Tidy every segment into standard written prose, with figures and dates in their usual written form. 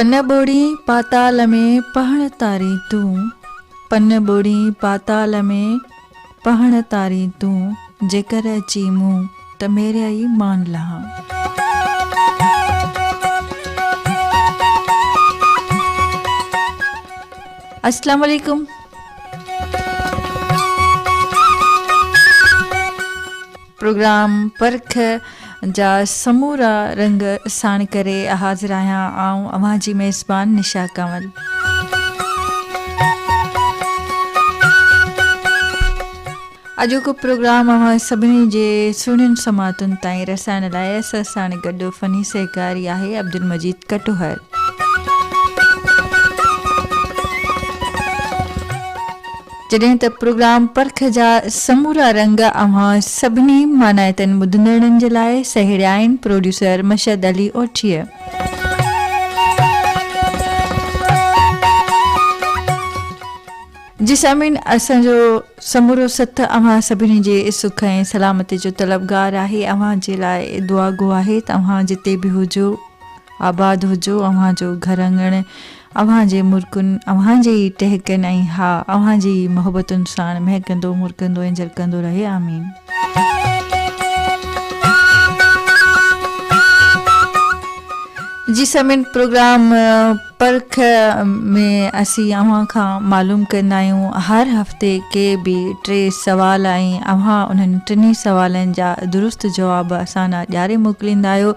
पन ॿोड़ी पाताल में पहण तारी तूं, पन ॿोड़ी पाताल में पहण तारी तूं, जेकर अची मूं त मेरे ई मान लहा। अस्सलाम वालेकुम। प्रोग्राम परख जा समूरा रंग साण करे हाज़िर आहियां आऊं अवां जी मेज़बान निशा कंवल। अॼोको प्रोग्राम अवां सभिनी जे सुहिणियुनि समातुनि ताईं रसाइण लाइ असां साण गॾु फ़नी सहकारी आहे अब्दुल मजीद कटोहर। जॾहिं त प्रोग्राम परख जा समूरा रंग अवां सभिनी मानायतनि ॿुधंदड़नि जे लाइ सहेड़िया आहिनि प्रोड्यूसर मशद अली ओठीअ। जी सामीन, असांजो समूरो सथ अवां सभिनी जे सुख ऐं सलामती जो तलबगार आहे। अवां जे लाइ दुआ गो आहे त अवां जिते बि हुजो आबाद हुजो, अवां जो घर अंगण अवां जे मुल्कुनि अवां जे ई टहकनि ऐं हा अवां जी मोहबतुनि सां महकंदो मुरकंदो ऐं झलकंदो रहे। आमीन। जी समीन, प्रोग्राम परख में असीं अवां खां मालूम कंदा आहियूं हर हफ़्ते के बि 3 सवाल ऐं अवां उन्हनि 3 सवालनि जा दुरुस्त जवाब असां ॾियारे मोकिलींदा आहियो।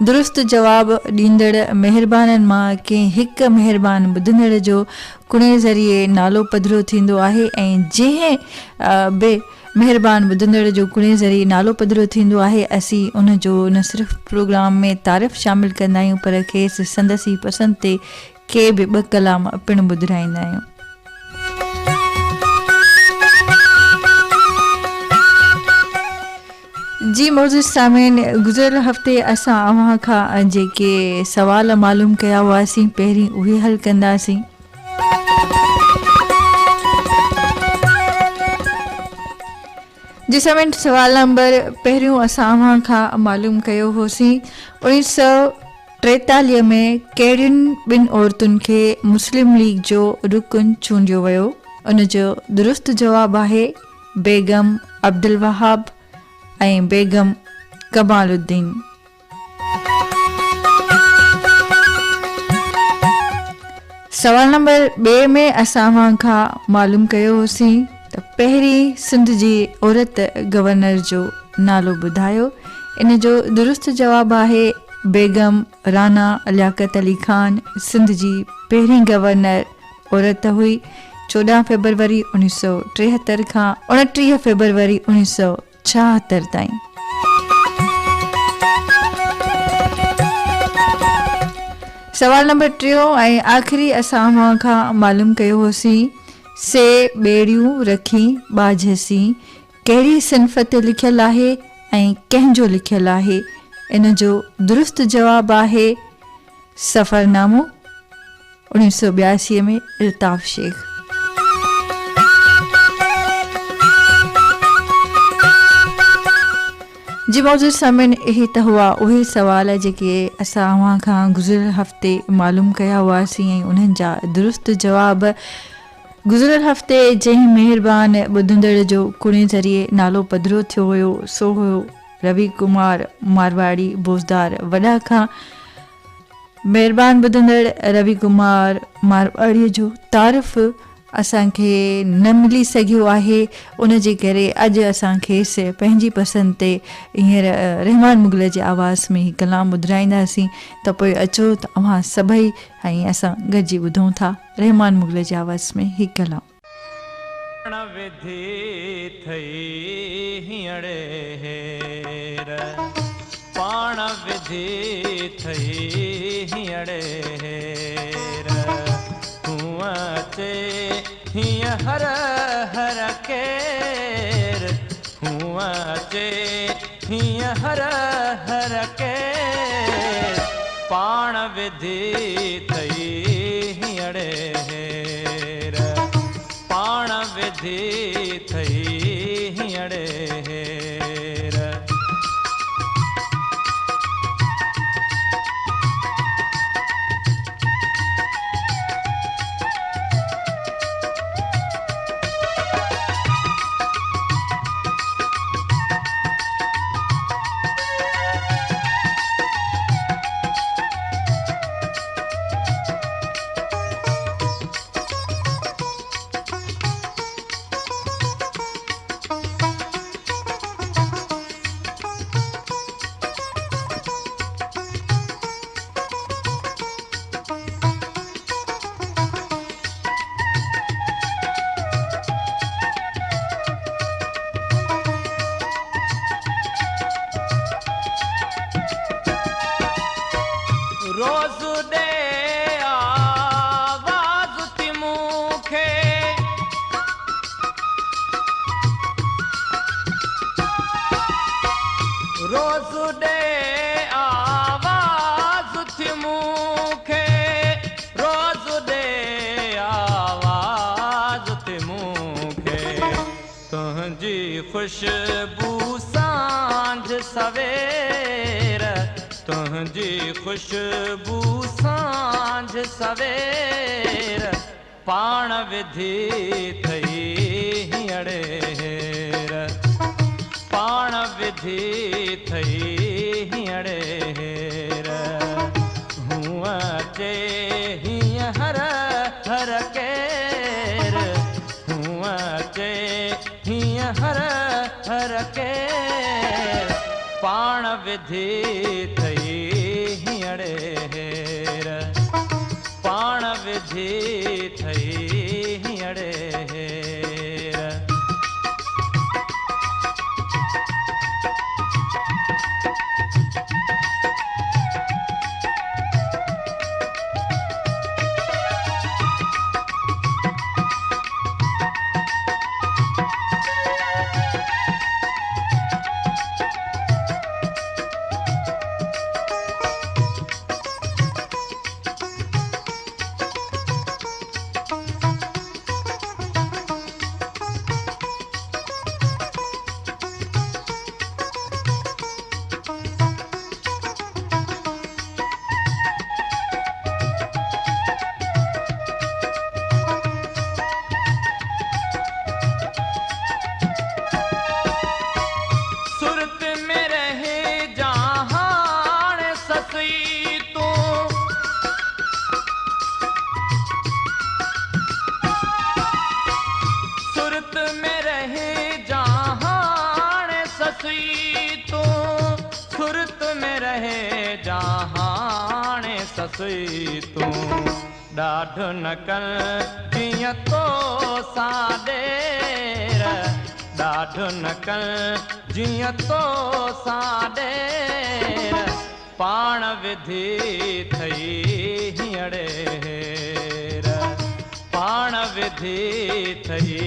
दुरुस्त जवाब ॾींदड़ महिरबाननि मां कंहिं हिकु महिरबान ॿुधंदड़ जो कुणे ज़रिए नालो पधिरो थींदो आहे ऐं जंहिं बि महिरबान ॿुधंदड़ जो कुणे ज़रिए नालो पधिरो थींदो आहे असीं उनजो न सिर्फ़ु प्रोग्राम में तारीफ़ शामिलु कंदा आहियूं पर खेसि संदसी पसंदि ते के बि 2 कलाम पिणु ॿुधाईंदा आहियूं। जी मौजूद सामीन, गुज़िरियल हफ़्ते असां अवां खां जेके सवाल मालूम कया हुआसीं पहिरीं उहे हल कंदासीं। जी सामीन, सवाल नंबर पहिरियों असां अवां खां मालूम कयो होसीं 1943 में कहिड़ियुनि 2 औरतुनि खे मुस्लिम लीग जो रुकन चूंडियो वियो। उनजो दुरुस्त जवाबु आहे बेगम अब्दुल वहाब ऐं बेगम कमालुद्दीन। सवाल नंबर 2 में असां अवां खां मालूम कयो होसीं त पहिरीं सिंध जी औरत गवर्नर जो नालो ॿुधायो। इन जो दुरुस्त जवाबु आहे बेगम राना लियाकत अली खान। सिंध जी पहिरीं गवर्नर औरत हुई। 14 फरवरी 1973 खां 29 फरवरी 1976 ताईं। सवाल नंबर 3 ऐं आख़िरी असां अवां खां मालूम कयो होसीं से ॿेड़ियूं रखी बाझसी कहिड़ी सिन्फ़ ते लिखियलु आहे ऐं कंहिंजो लिखियलु आहे। इन जो दुरुस्त जवाबु आहे सफ़रनामो 1982 में इल्ताफ़ शेख। जी मौजूद सामीन, इहे त हुआ उहे सवाल जेके असां अवां खां गुज़िरियल हफ़्ते मालूम कया हुआसीं ऐं उन्हनि जा दुरुस्त जवाब। गुज़िरियल हफ़्ते जंहिं महिरबान ॿुधंदड़ जो कुणे ज़रिए नालो पधिरो थियो हुयो सो हुयो रवि कुमार मारवाड़ी बोज़दार वॾा खां। महिरबान ॿुधंदड़ रवि कुमार मारवाड़ीअ जो तारीफ़ असांखे न मिली सघियो आहे। उन जे करे अॼु असां खेसि पंहिंजी पसंदि ते हींअर रहमान मुग़ल जे आवाज़ में ही कलाम ॿुधाईंदासीं। त पोइ अचो त अवां सभई ऐं असां गॾिजी ॿुधूं था रहमान मुग़ल जे आवाज़ में ही कलाम। पाण विधि थई हींअड़े अचे हीअं हर हर केर हूअं अचे हीअं हर हर केर पाण विधि थई हींअड़े पाण विधि थई हींअड़े रोज़ ॾे आवाज़ थी मूंखे, रोज़ ॾे आवाज़ थी मूंखे, तुंहिंजी ख़ुशबू सांझ सवेर, तुंहिंजी ख़ुशबू सांझ सवेर, पाण विधी थई हींअर, पाण विधी थई हींअर, हूअं अचे हीअं हर हर केर, हूअं अचे हीअं हर हर केर, पाण विधी थई हींअर, पाण विधी थई हींअर। ससुई तूं ॾाढो न कर जीअं तो सां ॾेर, ॾाढो न कर जीअं तो सां ॾेर, पाण विधी थई हींअर, पाण विधी थई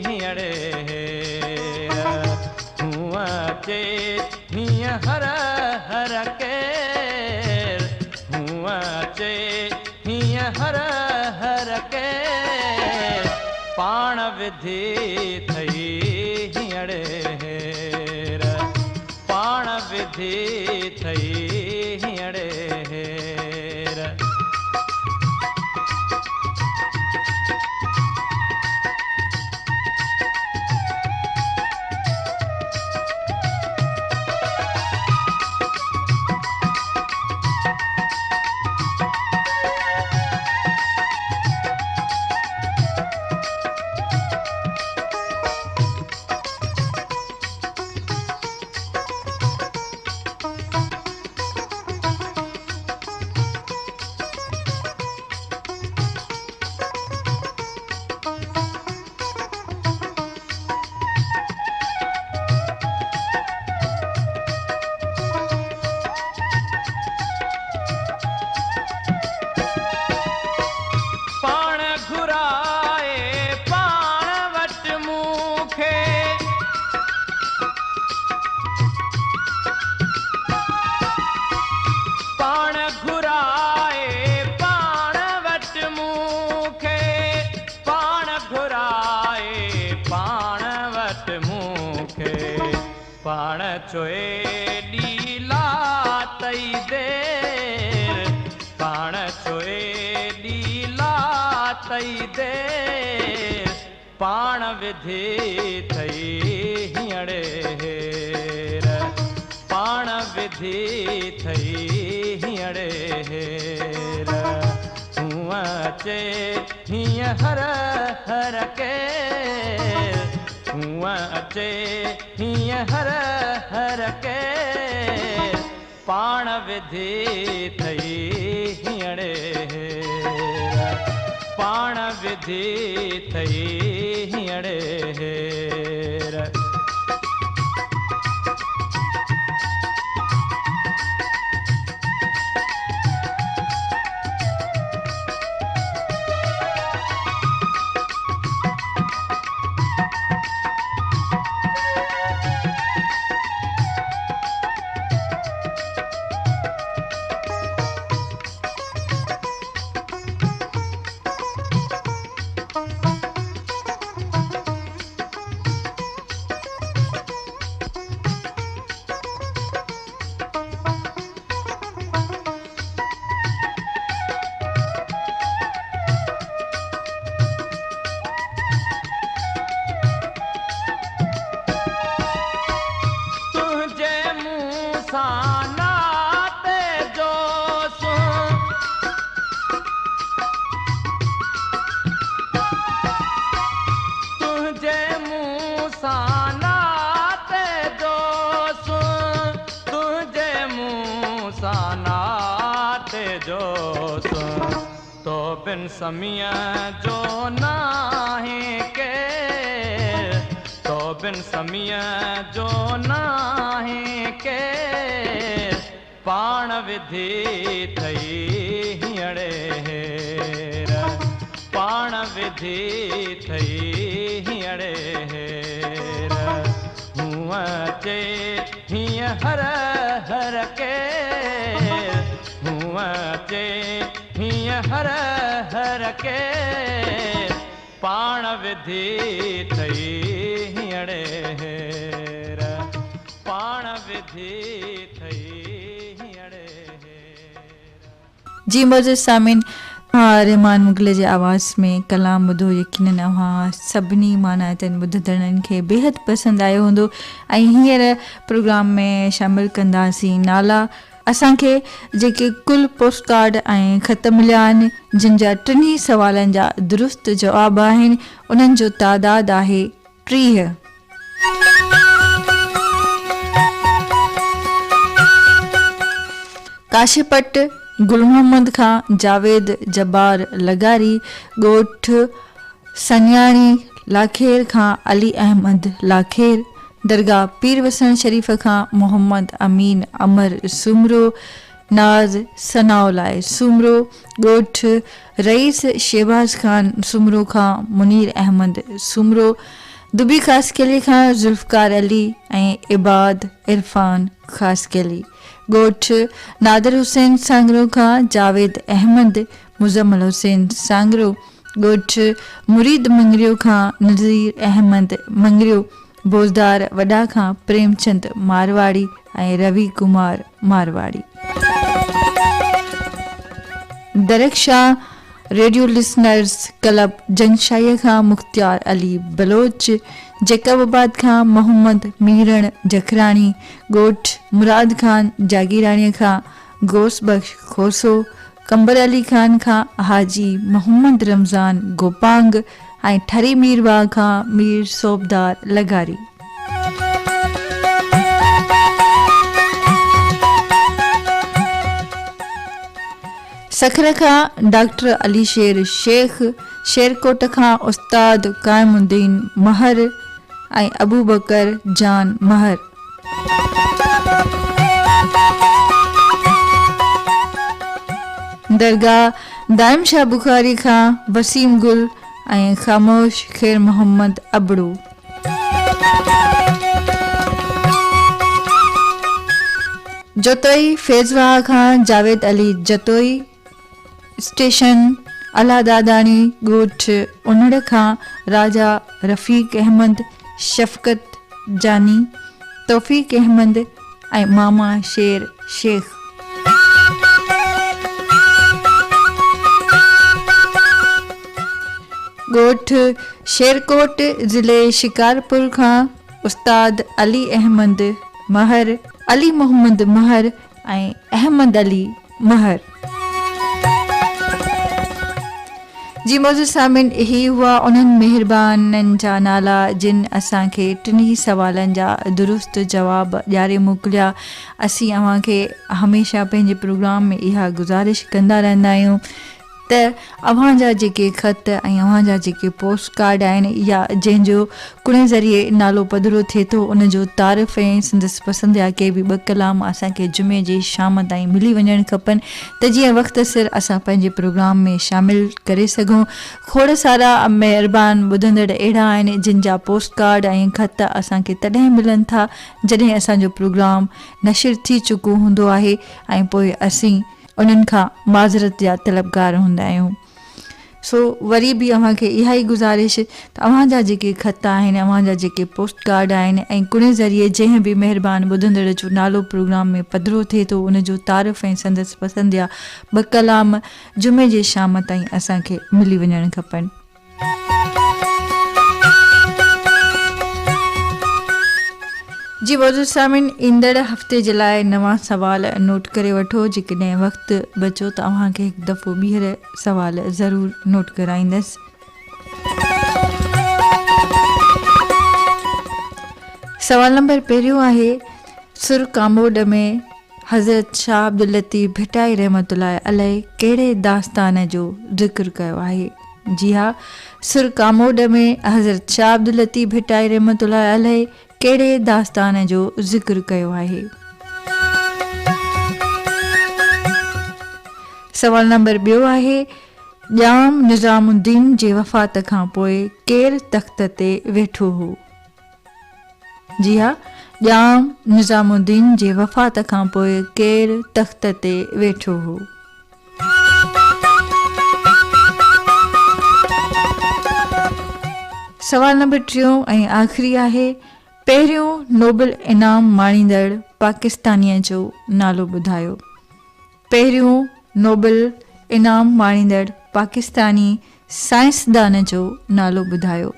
हींअर, हूअं अचे हीअं हर हर केर, हूअं अचे हीअं हर हर केर, पाण विधी थई हींअर, पाण विधी थई हींअर। पाण चोए ॾीला तई देर, पाण चोए ॾीला तई देर, पाण विधी थई हींअर, पाण विधी थई हींअर, हूअं अचे हीअं हर हर केर, हूअं अचे हीअं हर हर केर, पाण विधी थई हींअर, पाण विधी थई हींअर। बिन समीअ जो नाहे केर, तो बिन समीअ जो नाहे केर, पाण विधि थई हींअरे हेर, पाण विधि थई हींअरे हेर, हूअं अचे हीअं हर हर केर, हूअं अचे हीअं हर हर केर, पाण विधि थई हींअरे हेर, पाण विधि थई हींअरे हेर। जी मौजूद सामिन, रहमान मुगल जे आवाज़ में कलाम ॿुधो, यकीनन अव्हां सभिनी मानातनि ॿुधंदड़नि खे बेहद पसंदि आयो हूंदो। ऐं हींअर प्रोग्राम में शामिलु कंदासीं नाला असांखे जेके कुल पोस्ट कार्ड ऐं ख़त मिलिया आहिनि, जिन जा टिनी सवालनि जा दुरुस्त जवाब आहिनि, उन्हनि जो तादाद आहे 30। काशीपट गुल मोहम्मद खां जावेद जब्बार लगारी, ॻोठ सन्याणी लाखेर खां अली अहमद लाखेर, दरगाह पीर वसन शरीफ़ खां मोहम्मद अमीन अमर सुमरो, नाज़ सनाउलाए सुमरो, ॻोठ रईस शहबाज खान सुमरो खां मुनीर अहमद सुमरो, दुबी ख़ासकेली खां ज़ुल्फ़कार अली ऐं इबाद इरफान ख़ासकेली, ॻोठ नादिर हुसैन सांगरो खां जावेद अहमद मुज़म्मल हुसैन सांगरो, ॻोठ मुरीद मंगरियो खां नज़ीर अहमद मंगरियो, बोज़दार वॾा खां प्रेमचंद मारवाड़ी ऐं Ravi Kumar Marwari, Darakhshah radio listeners club Jangshahi Khan Mukhtiar Ali Baloch, Jacobabad खां मोहम्मद मीरण जखराणी, ॻोठ मुराद खान जागीराणीअ खां गोसबख्श खोसो, कंबर अली खान खां हाजी मोहम्मद रमज़ान गोपांग ऐं ठरी मीरबाग खां मीर सोबदार लगारी। सखर खां डॉक्टर अली शेर शेख, शेरकोट खां उस्ताद कायमुद्दीन महर ऐं अबू बकर जान महर, दरगाह दाइम शाह बुखारी खां वसीम गुल ऐं ख़ामोश ख़ैर मोहम्मद अबड़ू, जोतोई फैज़वाह खां जावेद अली जतोई, स्टेशन अला दादानी, ॻोठ उनड़ खां राजा रफ़ीक अहमद शफ़क़त जानी, तौफ़ीक अहमद ऐं मामा शेर शेख, ॻोठ शेरकोट ज़िले शिकारपुर खां उस्ताद अली अहमद महर, अली मोहम्मद महर ऐं अहमद अली महर। जी मौजूद सामिन, इहे हुआ उन्हनि महिरबाननि जा नाला जिन असांखे टिनी सवालनि जा दुरुस्त जवाब ॾियारे मोकिलिया। असीं अव्हांखे हमेशह पंहिंजे प्रोग्राम में इहा गुज़ारिश कंदा रहंदा आहियूं त अव्हांजा जेके ख़त ऐं अव्हांजा जेके पोस्ट कार्ड आहिनि या जंहिंजो कुणे ज़रिए नालो पधिरो थिए थो, उनजो तारीफ़ ऐं संदसि पसंदि या के बि ॿ कलाम असांखे जुमे जी शाम ताईं मिली वञणु खपनि, त जीअं वक़्तु सिर असां पंहिंजे प्रोग्राम में शामिलु करे सघूं। खोड़ सारा महिरबान ॿुधंदड़ अहिड़ा आहिनि जिन जा पोस्ट कार्ड ऐं ख़त असांखे तॾहिं मिलनि था जॾहिं असांजो प्रोग्राम नशिर थी चुको हूंदो आहे ऐं पोइ असीं उन्हनि खां माज़रत जा तलबगार हूंदा आहियूं। सो वरी बि अव्हांखे इहा ई गुज़ारिश त अव्हांजा जेके ख़त आहिनि, अव्हांजा जेके पोस्ट कार्ड आहिनि ऐं कुणे ज़रिए जंहिं बि महिरबान ॿुधंदड़ जो नालो प्रोग्राम में पधिरो थिए थो, उनजो तारीफ़ ऐं संदसि पसंदि या ॿ कलाम जुमे जे शाम ताईं असांखे मिली वञणु खपनि। जी मौजूद सामिन, ईंदड़ हफ़्ते जे लाइ नवां सवाल नोट करे वठो। जेकॾहिं वक़्तु बचो त अव्हांखे हिकु दफ़ो ॿीहर सवाल ज़रूरु नोट कराईंदसि। सवाल नंबर पहिरियों आहे, सुर कामोड में हज़रत शाह अब्दुल लतीफ़ भिटाई रहमतुल्लाह अलैह कहिड़े दास्तान जो ज़िक्र कयो आहे? जी हा, सुर कामोड में हज़रत शाह अब्दुल लतीफ़ भिटाई रहमतुल्लाह अलैह कहिड़े दास्तान जो ज़िक्र कयो आहे? सवाल नंबर ॿियो आहे, ॼाम निज़ामुद्दीन जे वफ़ात खां पोइ केरु तख़्त ते वेठो हो? जी हा, ॼाम निज़ामुद्दीन जे वफ़ात खां पोइ केरु तख़्त ते वेठो हो? सवाल नंबर 3 ऐं आख़िरी आहे, पहिरियों नोबल इनाम माणींदड़ पाकिस्तानीअ जो नालो ॿुधायो। पहिरियों नोबल इनाम माणींदड़ पाकिस्तानी साइंसदान जो नालो ॿुधायो।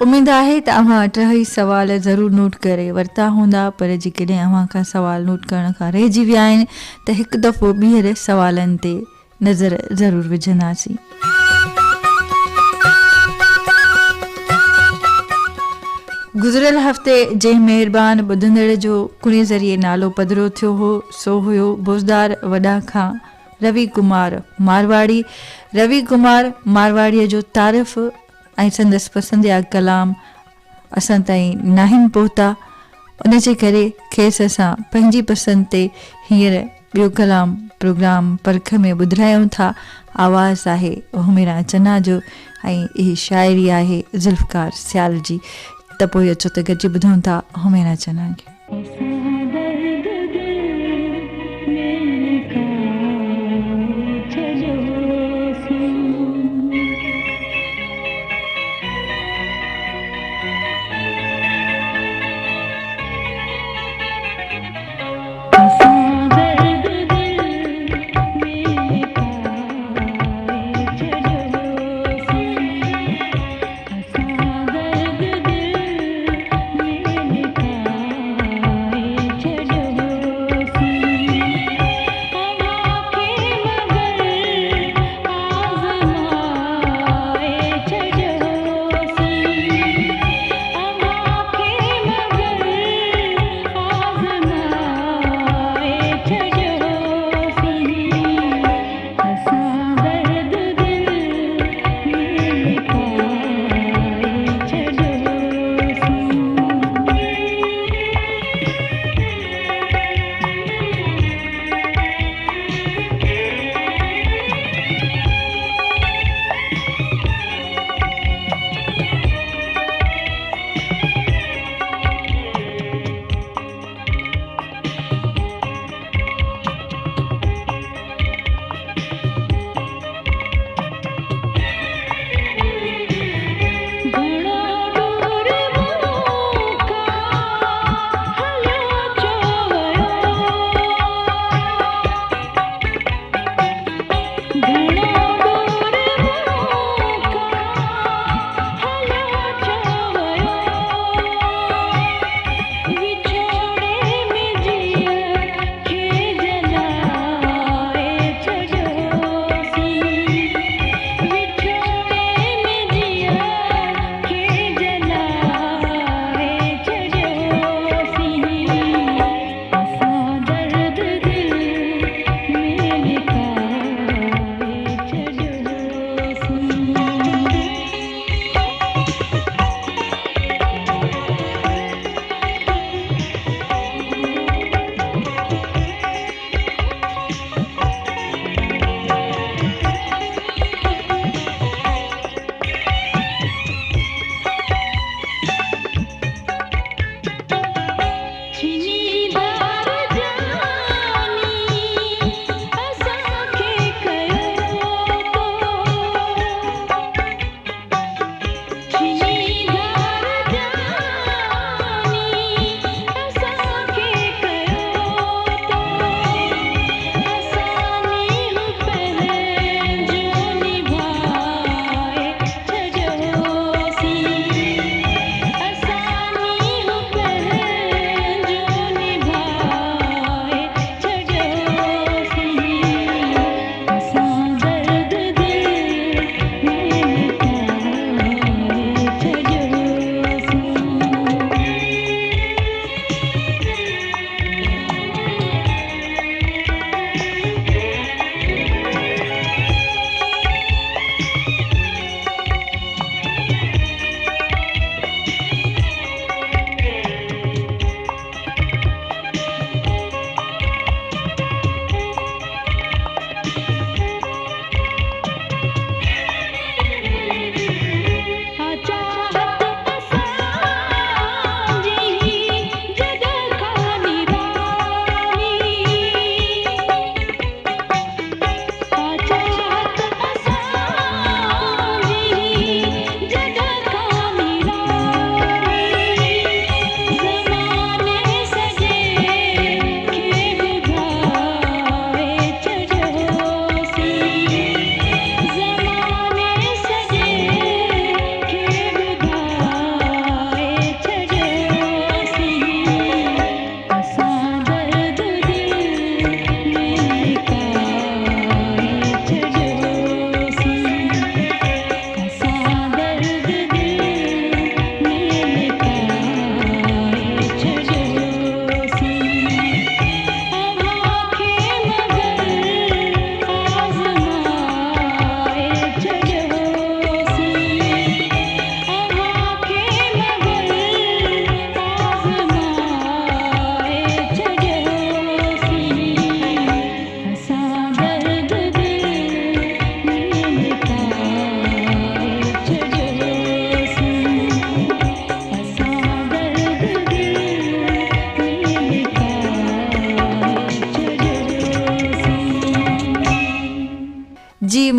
उमेद आहे त अव्हां टई सवाल ज़रूरु नोट करे वरिता हूंदा, पर जेकॾहिं अव्हां खां सवाल नोट करण खां रहिजी विया आहिनि त हिकु दफ़ो ॿीहर सवालनि ते नज़र ज़रूरु विझंदासीं। गुज़िरियल हफ़्ते जंहिं महिरबान ॿुधंदड़ जो कुड़े ज़रिए नालो पधिरो थियो हो सो हुयो बोज़दार वॾा खां रवि कुमार मारवाड़ी। रवि कुमार मारवाड़ीअ जो तारीफ़ ऐं संदसि पसंदीदा कलाम असां ताईं नाहिनि पहुता, उन जे करे खेसि असां पंहिंजी पसंदि ते हींअर ॿियो कलाम प्रोग्राम परख में ॿुधायूं था। आवाज़ आहे हुमेरा चन्ना जो ऐं इहा शाइरी आहे ज़ुल्फ़कार सियाल जी। त पोइ अचो त गॾिजी ॿुधूं था हुमेरा चन्ना खे। I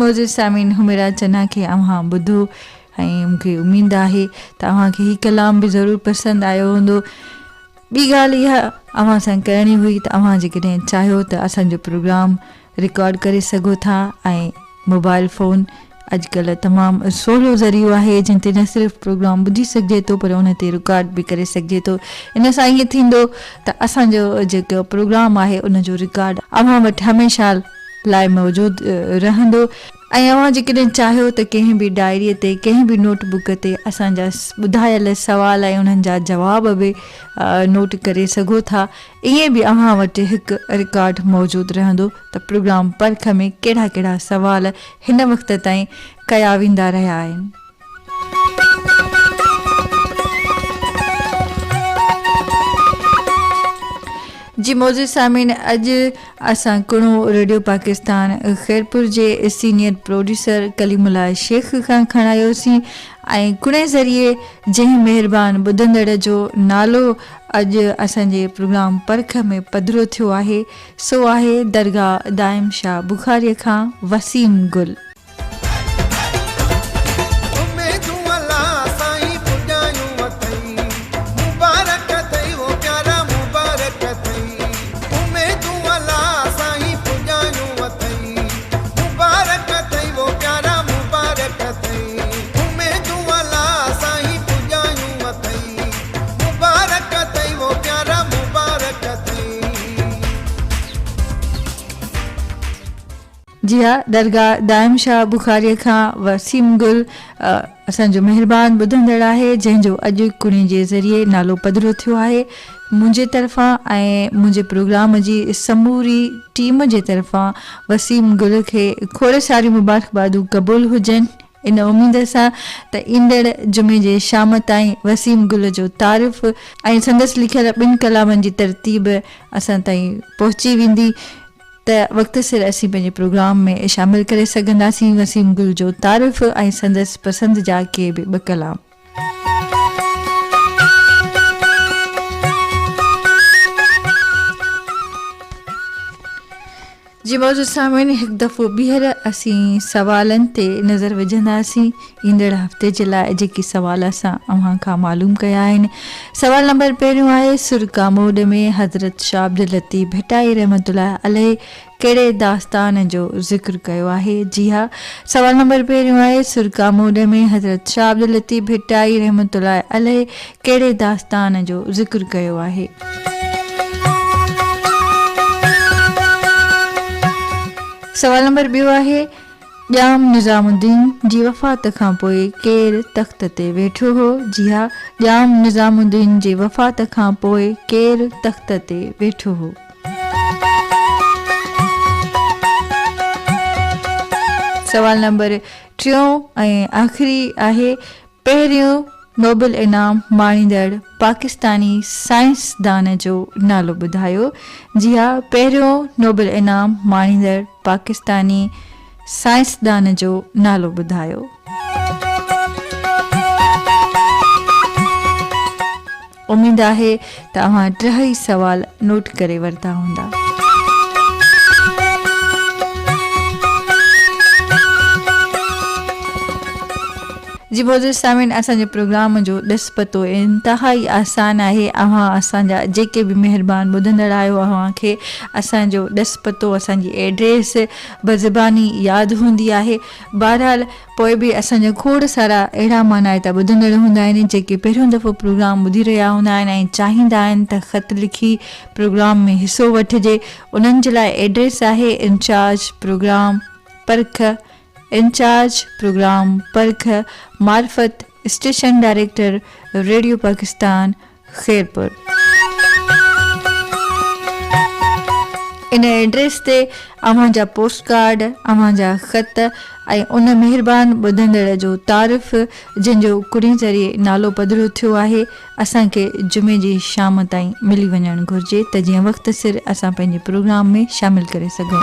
मौजूद सामीन हुमेरा चना खे अव्हां ॿुधो ऐं मूंखे उमेद आहे त अव्हांखे हीउ कलाम बि ज़रूरु पसंदि आयो हूंदो। ॿी ॻाल्हि इहा अव्हां सां करणी हुई त अव्हां जेकॾहिं चाहियो त असांजो प्रोग्राम रिकॉर्ड करे सघो था ऐं मोबाइल फ़ोन अॼुकल्ह तमामु सवलो ज़रियो आहे जिन ते न सिर्फ़ु प्रोग्राम ॿुधी सघिजे थो पर उन ते रिकॉर्ड बि करे सघिजे थो। इन सां ईअं थींदो त असांजो जेको प्रोग्राम आहे उनजो रिकॉर्ड अव्हां वटि हमेशह लाइ मौजूदु रहंदो ऐं अव्हां जेकॾहिं चाहियो त कंहिं बि डायरीअ ते कंहिं बि नोटबुक ते असांजा ॿुधायल सुवाल ऐं उन्हनि जा जवाब बि नोट करे सघो था। ईअं बि अव्हां वटि हिकु रिकॉर्ड मौजूदु रहंदो त प्रोग्राम परख में कहिड़ा कहिड़ा सुवाल हिन वक़्त ताईं कया वेंदा रहिया आहिनि। जी मौजूद सामीन, अॼु असां कुणो रेडियो पाकिस्तान ख़ैरपुर जे सीनियर प्रोड्यूसर कलीमुल्लाह शेख खां खणायोसीं ऐं कुणे ज़रिए जंहिं महिरबान ॿुधंदड़ जो नालो अॼु असांजे प्रोग्राम परख में पधिरो थियो आहे सो आहे दरगाह दाइम शाह बुखारीअ खां वसीम गुल। जी हा, दरगाह दाइम शाह बुखारीअ खां वसीम गुल असांजो महिरबान ॿुधंदड़ आहे जंहिंजो अॼु कुणी जे ज़रिए नालो पधिरो थियो आहे। मुंहिंजे तरफ़ां ऐं मुंहिंजे प्रोग्राम जी समूरी टीम जे तरफ़ां वसीम गुल खे खोड़ सारी मुबारकबादूं क़बूल हुजनि इन उमेद सां त ईंदड़ जुमे जे शाम ताईं वसीम गुल जो तारीफ़ ऐं संदसि लिखियल 2 कलामनि जी तरतीब असां ताईं पहुची वेंदी त वक़्त सिर असीं पंहिंजे प्रोग्राम में शामिल करे सघंदासीं वसीम गुल जो तारीफ़ ऐं संदसि पसंदि जा के बि 2 कलाम। जी मौजूद सामीन, हिकु दफ़ो ॿीहर असीं सवालनि ते नज़र विझंदासीं ईंदड़ हफ़्ते जे लाइ जेके सवाल असां अव्हां खां मालूम कया आहिनि। सवाल नंबर पहिरियों आहे सुरका मोड में हज़रत शाह अब्दुल लतीफ़ भिटाई रहमतुल्लाह अलैह कहिड़े दास्तान जो ज़िक्र कयो आहे। जी हा, सवाल नंबर पहिरियों आहे सुरका मोड में हज़रत शाह अब्दुल लतीफ़ भिटाई रहमतुल्लाह अलैह कहिड़े दास्तान जो ज़िक्र कयो आहे। सवाल नंबर 2 आहे ॼाम निज़ामुद्दीन जी वफ़ात खां पोइ केरु तख़्त ते वेठो हो। जी हा, ॼाम निज़ामुद्दीन जी वफ़ात खां पोइ केरु तख़्त ते वेठो हो। सवाल नंबर 3 ऐं आख़िरी आहे पहिरियों नोबल इनाम माणींदड़ पाकिस्तानी साइंसदान जो नालो ॿुधायो। जी हा, पहिरियों नोबल इनाम माणींदड़ पाकिस्तानी साइंसदान जो नालो ॿुधायो। उमेद आहे त तव्हां 3 सवाल नोट करे वरिता हूंदा। जी मौजूद सामीन, असांजे प्रोग्राम जो ॾसपतो इंतिहाई आसान आहे। अव्हां असांजा जेके बि महिरबान ॿुधंदड़ आहियो अव्हांखे असांजो ॾसपतो असांजी एड्रेस बज़बानी यादि हूंदी आहे। बहरहाल पोइ बि असांजा खोड़ सारा अहिड़ा मानाइता ॿुधंदड़ हूंदा आहिनि जेके पहिरियों दफ़ो प्रोग्राम ॿुधी रहिया हूंदा आहिनि ऐं चाहींदा आहिनि त ख़त लिखी प्रोग्राम में हिसो वठिजे। उन्हनि जे लाइ एड्रेस आहे इंचार्ज प्रोग्राम परख, इंचार्ज प्रोग्राम परख, मार्फत station director radio Pakistan Khairpur. इन एड्रेस ते अव्हांजा पोस्ट कार्ड, अव्हांजा ख़त ऐं उन महिरबान ॿुधंदड़ जो तारीफ़ जंहिंजो कुड़ी ज़रिए नालो पधिरो थियो आहे असांखे जुमे जी शाम ताईं मिली वञणु घुरिजे त जीअं वक़्त सिर असां पंहिंजे प्रोग्राम में शामिल करे सघूं।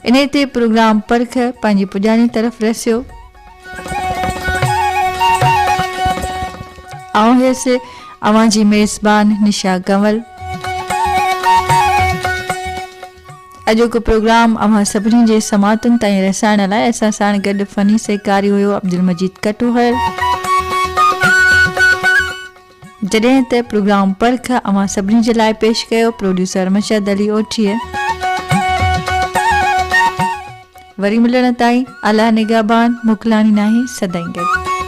इन ते प्रोग्राम परख पंहिंजी पुॼाणी तरफ़ रसियो। आउं हुयसि अव्हांजी मेज़बान निशा कंवल। अॼोको प्रोग्राम अव्हां सभिनी जे समातुनि ताईं रसाइण लाइ असां साण गॾु फ़नी सहकारी हुयो अब्दुल मजीद कटोहर। जॾहिं त प्रोग्राम परख अव्हां सभिनी जे लाइ पेश कयो प्रोड्यूसर मशद अली ओठीअ। वरी मिलण ताईं अला निगहबान मोकिलानी नाहे सदाईं गॾु।